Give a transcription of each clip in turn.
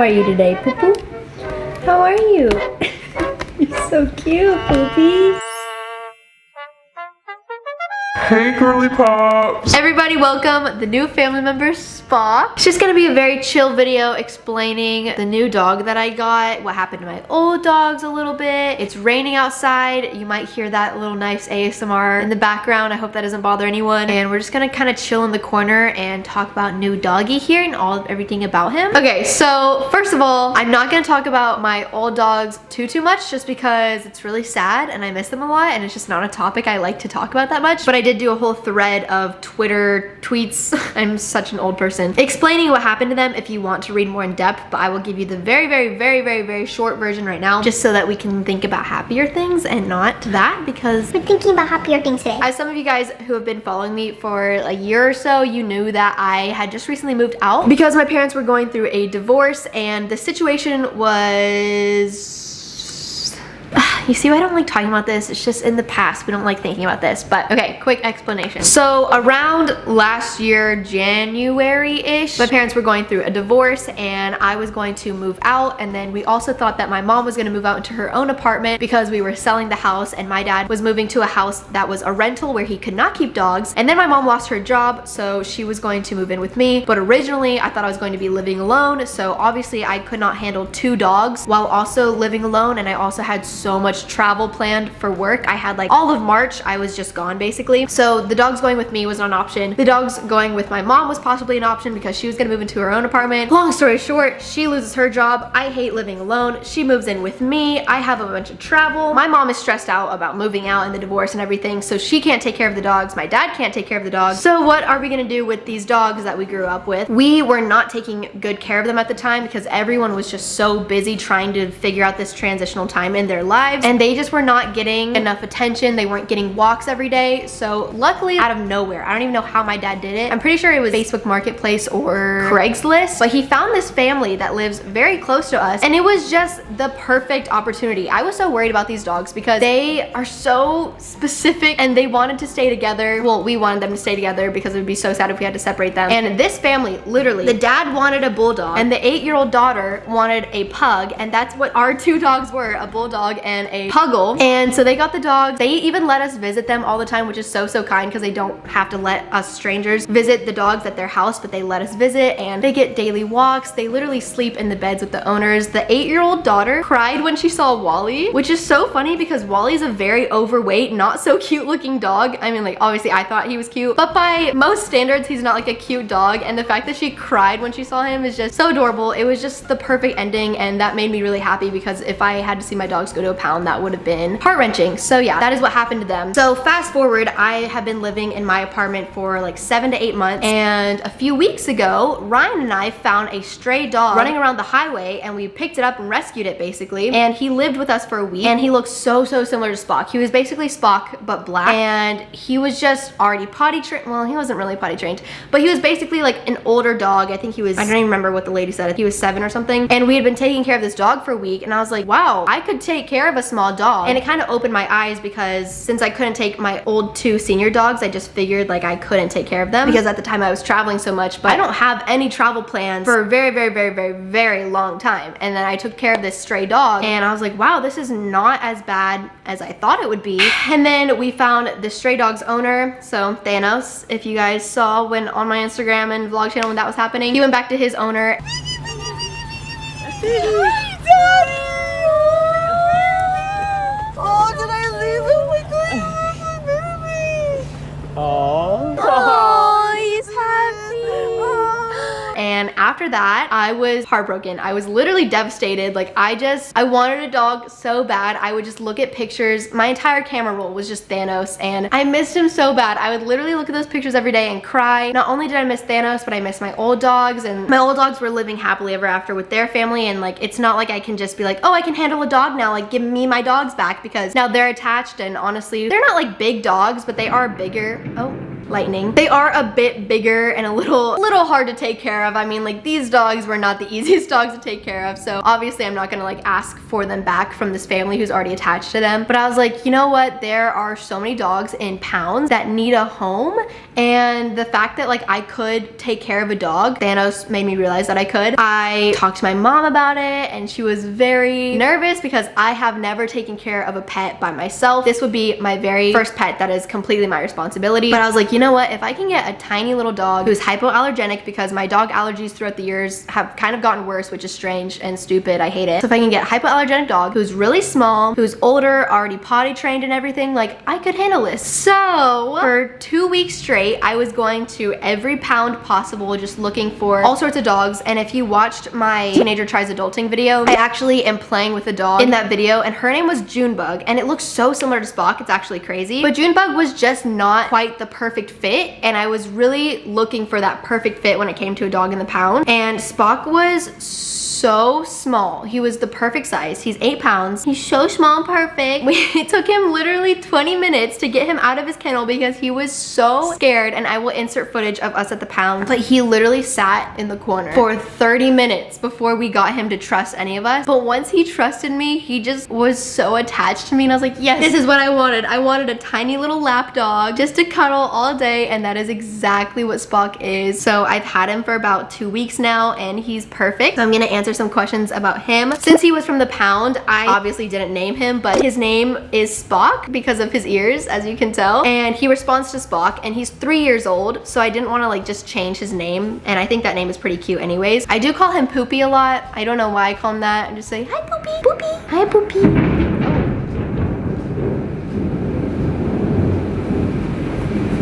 are you today, Poo Poo? How are you? You're so cute, Poopy. Hey, girly pops! Everybody, welcome the new family member, Spock. It's just gonna be a very chill video explaining the new dog that I got, what happened to my old dogs a little bit. It's raining outside. You might hear that little nice ASMR in the background. I hope that doesn't bother anyone. And we're just gonna kind of chill in the corner and talk about new doggy here and everything about him. Okay, so first of all, I'm not gonna talk about my old dogs too much just because it's really sad and I miss them a lot and it's just not a topic I like to talk about that much. But I did do a whole thread of Twitter tweets. I'm such an old person. Explaining what happened to them if you want to read more in depth, but I will give you the very short version right now just so that we can think about happier things and not that, because we're thinking about happier things today. As some of you guys who have been following me for a year or so, you knew that I had just recently moved out because my parents were going through a divorce and the situation was... You see why I don't like talking about this? It's just in the past. We don't like thinking about this. But okay, quick explanation. So around last year, January-ish, my parents were going through a divorce and I was going to move out. And then we also thought that my mom was gonna move out into her own apartment because we were selling the house and my dad was moving to a house that was a rental where he could not keep dogs. And then my mom lost her job, so she was going to move in with me. But originally I thought I was going to be living alone. So obviously I could not handle 2 dogs while also living alone. And I also had so much travel planned for work. I had like all of March, I was just gone basically. So the dogs going with me was not an option. The dogs going with my mom was possibly an option because she was gonna move into her own apartment. Long story short, she loses her job. I hate living alone. She moves in with me. I have a bunch of travel. My mom is stressed out about moving out and the divorce and everything, so she can't take care of the dogs. My dad can't take care of the dogs. So what are we gonna do with these dogs that we grew up with? We were not taking good care of them at the time because everyone was just so busy trying to figure out this transitional time in their lives, and they just were not getting enough attention. They weren't getting walks every day. So luckily, out of nowhere, I don't even know how my dad did it. I'm pretty sure it was Facebook Marketplace or Craigslist, but he found this family that lives very close to us and it was just the perfect opportunity. I was so worried about these dogs because they are so specific and they wanted to stay together. Well, we wanted them to stay together because it would be so sad if we had to separate them. And this family, literally, the dad wanted a bulldog and the 8-year-old daughter wanted a pug, and that's what our 2 dogs were, a bulldog and a puggle. And so they got the dogs. They even let us visit them all the time, which is so kind because they don't have to let us strangers visit the dogs at their house, but they let us visit and they get daily walks. They literally sleep in the beds with the owners. The 8-year-old daughter cried when she saw Wally, which is so funny because Wally's a very overweight, not so cute looking dog. I mean, like, obviously I thought he was cute, but by most standards, he's not like a cute dog. And the fact that she cried when she saw him is just so adorable. It was just the perfect ending, and that made me really happy because if I had to see my dogs go to a pound, that would have been heart-wrenching. So yeah, that is what happened to them. So fast forward, I have been living in my apartment for like 7 to 8 months, and a few weeks ago, Ryan and I found a stray dog running around the highway, and we picked it up and rescued it basically. And he lived with us for a week, and he looked so similar to Spock. He was basically Spock but black, and he was just already potty trained. Well, he wasn't really potty trained, but he was basically like an older dog. I think he was, I don't even remember what the lady said. He was 7 or something. And we had been taking care of this dog for a week, and I was like, wow, I could take care of a small dog. And it kind of opened my eyes because since I couldn't take my old 2 senior dogs, I just figured like I couldn't take care of them because at the time I was traveling so much. But I don't have any travel plans for a very long time. And then I took care of this stray dog and I was like, wow, this is not as bad as I thought it would be. And then we found the stray dog's owner, so Thanos, if you guys saw when on my Instagram and vlog channel when that was happening, he went back to his owner. Oh, did I leave him? Oh my God, Oh, he's happy. And after that, I was heartbroken. I was literally devastated. Like, I wanted a dog so bad. I would just look at pictures. My entire camera roll was just Thanos, and I missed him so bad. I would literally look at those pictures every day and cry. Not only did I miss Thanos, but I missed my old dogs, and my old dogs were living happily ever after with their family. And like, it's not like I can just be like, oh, I can handle a dog now, like give me my dogs back, because now they're attached. And honestly, they're not like big dogs, but they are bigger. Oh. Lightning. They are a bit bigger and a little hard to take care of. I mean, like, these dogs were not the easiest dogs to take care of, so obviously I'm not gonna like ask for them back from this family who's already attached to them. But I was like, you know what? There are so many dogs in pounds that need a home, and the fact that like I could take care of a dog, Thanos made me realize that I could. I talked to my mom about it, and she was very nervous because I have never taken care of a pet by myself. This would be my very first pet that is completely my responsibility. But I was like, you know what? If I can get a tiny little dog who's hypoallergenic, because my dog allergies throughout the years have kind of gotten worse, which is strange and stupid. I hate it. So if I can get a hypoallergenic dog who's really small, who's older, already potty trained and everything, like, I could handle this. So for 2 weeks straight, I was going to every pound possible, just looking for all sorts of dogs. And if you watched my Teenager Tries Adulting video, I actually am playing with a dog in that video, and her name was Junebug, and it looks so similar to Spock. It's actually crazy. But Junebug was just not quite the perfect fit, and I was really looking for that perfect fit when it came to a dog in the pound. And Spock was so small. He was the perfect size. He's 8 pounds. He's so small and perfect. It took him literally 20 minutes to get him out of his kennel because he was so scared, and I will insert footage of us at the pound. But he literally sat in the corner for 30 minutes before we got him to trust any of us. But once he trusted me, he just was so attached to me, and I was like, yes, this is what I wanted. I wanted a tiny little lap dog just to cuddle all day, and that is exactly what Spock is. So I've had him for about 2 weeks now, and he's perfect. So I'm gonna answer some questions about him. Since he was from the pound, I obviously didn't name him, but his name is Spock because of his ears, as you can tell. And he responds to Spock, and he's 3 years old, so I didn't want to like just change his name, and I think that name is pretty cute anyways. I do call him Poopy a lot. I don't know why I call him that. I just say, hi Poopy, Poopy, hi Poopy.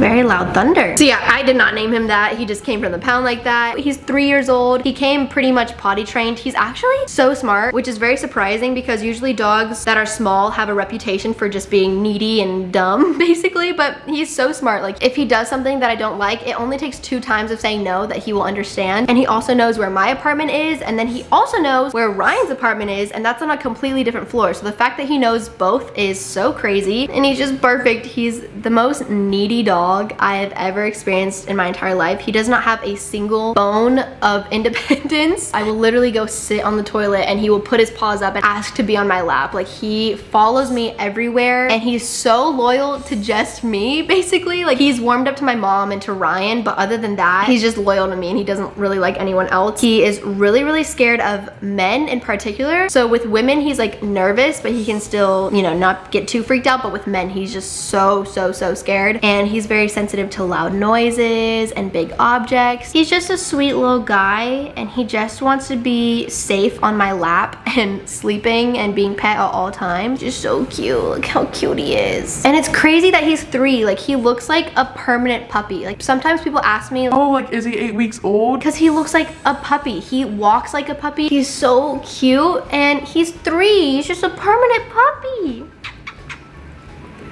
Very loud thunder. So yeah, I did not name him that. He just came from the pound like that. He's 3 years old. He came pretty much potty trained. He's actually so smart, which is very surprising because usually dogs that are small have a reputation for just being needy and dumb, basically, but he's so smart. Like, if he does something that I don't like, it only takes 2 times of saying no that he will understand. And he also knows where my apartment is, and then he also knows where Ryan's apartment is, and that's on a completely different floor. So the fact that he knows both is so crazy, and he's just perfect. He's the most needy dog I have ever experienced in my entire life. He does not have a single bone of independence. I will literally go sit on the toilet and he will put his paws up and ask to be on my lap. Like, he follows me everywhere, and he's so loyal to just me, basically. Like, he's warmed up to my mom and to Ryan, but other than that, he's just loyal to me, and he doesn't really like anyone else. He is really scared of men in particular. So with women, he's like nervous, but he can still, you know, not get too freaked out. But with men, he's just so scared, and he's very sensitive to loud noises and big objects. He's just a sweet little guy, and he just wants to be safe on my lap and sleeping and being pet at all times. Just so cute. Look how cute he is. And it's crazy that he's 3. Like, he looks like a permanent puppy. Like, sometimes people ask me, Oh, like, is he 8 weeks old? because he looks like a puppy. He walks like a puppy. He's so cute, and he's 3. He's just a permanent puppy.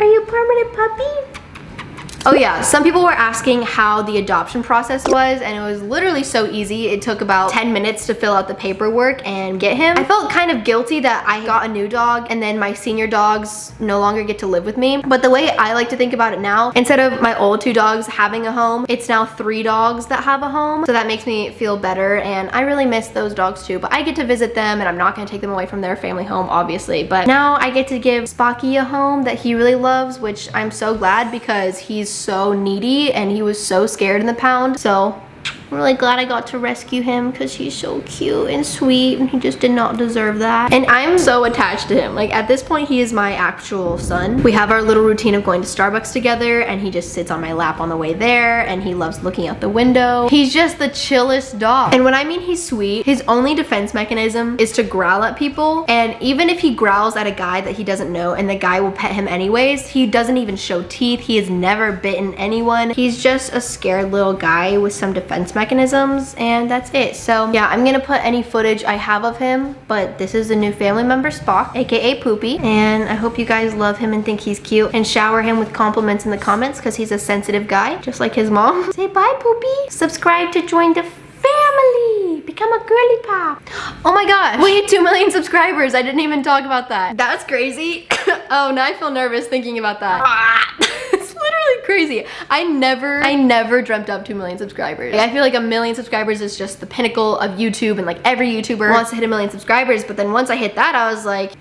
Are you a permanent puppy? Oh yeah, some people were asking how the adoption process was, and it was literally so easy. It took about 10 minutes to fill out the paperwork and get him. I felt kind of guilty that I got a new dog and then my senior dogs no longer get to live with me. But the way I like to think about it now, instead of my old 2 dogs having a home, it's now 3 dogs that have a home. So that makes me feel better, and I really miss those dogs too. But I get to visit them, and I'm not gonna take them away from their family home, obviously. But now I get to give Spocky a home that he really loves, which I'm so glad, because he's so needy and he was so scared in the pound. So I'm really glad I got to rescue him because he's so cute and sweet, and he just did not deserve that. And I'm so attached to him. Like, at this point, he is my actual son. We have our little routine of going to Starbucks together, and he just sits on my lap on the way there, and he loves looking out the window. He's just the chillest dog. And when I mean he's sweet, his only defense mechanism is to growl at people. And even if he growls at a guy that he doesn't know and the guy will pet him anyways, he doesn't even show teeth. He has never bitten anyone. He's just a scared little guy with some defense mechanisms, and that's it. So yeah, I'm gonna put any footage I have of him, but this is a new family member, Spock, aka Poopy, and I hope you guys love him and think he's cute, and shower him with compliments in the comments because he's a sensitive guy, just like his mom. Say bye, Poopy. Subscribe to join the family. Become a girly pop. Oh my gosh, we hit 2 million subscribers. I didn't even talk about that. That's crazy. Oh, now I feel nervous thinking about that. It's literally crazy. crazy. I never dreamt up 2 million subscribers. Like, I feel like 1 million subscribers is just the pinnacle of YouTube, and like every YouTuber wants to hit 1 million subscribers. But then once I hit that, I was like,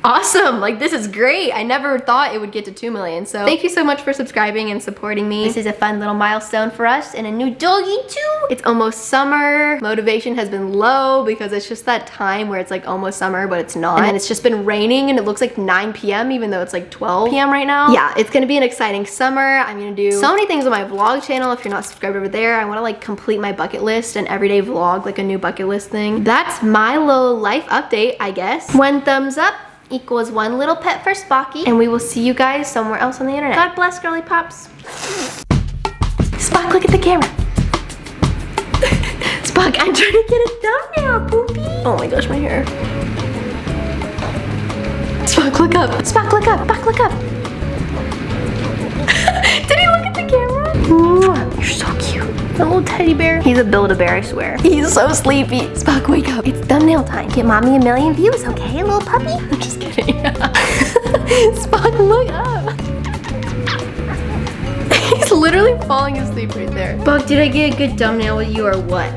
awesome, like this is great. I never thought it would get to 2 million. So thank you so much for subscribing and supporting me. This is a fun little milestone for us and a new doggy too. It's almost summer. Motivation has been low because it's just that time where it's like almost summer, but it's not. And then it's just been raining and it looks like 9 p.m. even though it's like 12 p.m. right now. Yeah, it's gonna be an exciting summer. I'm gonna do so many things on my vlog channel. If you're not subscribed over there, I wanna like complete my bucket list and everyday vlog, like a new bucket list thing. That's my little life update, I guess. 1 thumbs up equals 1 little pet for Spocky, and we will see you guys somewhere else on the internet. God bless, girly pops. Spock, look at the camera. Spock, I'm trying to get it done now, poopy. Oh my gosh, my hair. Spock, look up. Spock, look up. Spock, look up. Did he look at the camera? Mwah. You're so cute. The little teddy bear. He's a Build-A-Bear, I swear. He's so sleepy. Spock, wake up. It's thumbnail time. Get mommy 1 million views, okay, little puppy? I'm just kidding. Spock, look up. He's literally falling asleep right there. Spock, did I get a good thumbnail with you or what?